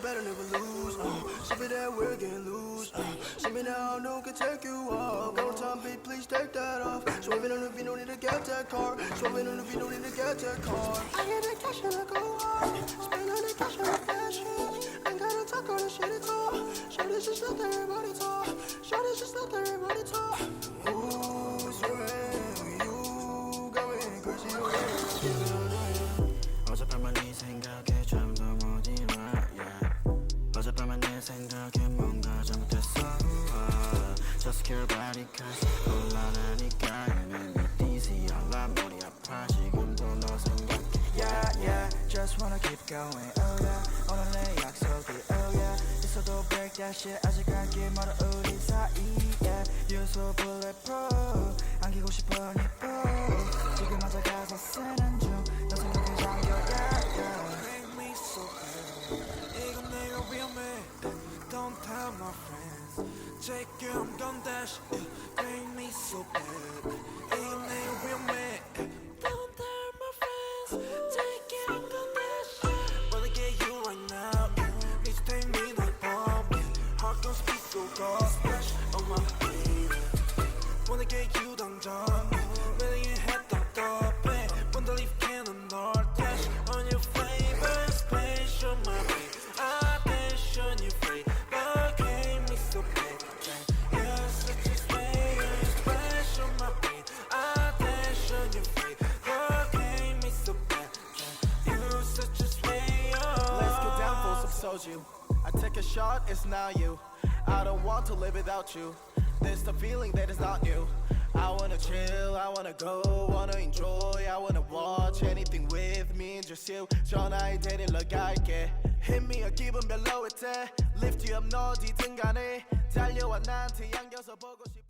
better never lose. Ship it that we're getting loose. Ship me now, no can take you off. Got no time, babe, please take that off. Swerving on the beat, don't need to get that car. Swerving on the beat, don't need to get that car. I get the cash and I go hard. Spend all the cash on the fashion. Ain't gotta talk all the shit at all. Show this just let everybody talk. Show this just let everybody talk. Ooh, swearing you got me crazy. 어젯밤만 네 생각에 잠도 못 일어 어젯밤만 내 생각에 뭔가 잘못했어 Just care about it cause 곤란하니까 You make me dizzy 알람 머리 아파 지금도 너 생각해 Yeah, just wanna keep going, oh yeah 오늘 내 약속이, oh yeah 있어도 break that shit 아직 갈 길 멀어 우리 사이에 You're so bulletproof 안기고 싶어 네 볼 지금 맞아가서 쓰는 중너 생각에 잠겨, yeah Make me so bad 이건 내가 위험해 Don't tell my friends Take you I'm gon' dash Make me so bad 이건 내가 위험해 Don't tell my friends Take you I'm gon' dash Wanna get you right now Please take me that bomb Heart gon' speak so God Splash on my baby Wanna get you 당장 매일 했던 떡배 Wanna leave cannon 널 dash On your flavor Special my baby Attention you flavor Gave me so bad You're such a player Special my baby Attention you flavor Gave me so bad You're such a player Let's get down for some soju I take a shot, it's not you I don't want to live without you There's the feeling that is not new I wanna chill, I wanna go, wanna enjoy I wanna watch anything with me and just you 전화에 데리러 갈게 Hit me a 기분 별로일 때 Lift you up 너 어디든 간에 달려와 나한테 안겨서 보고 싶어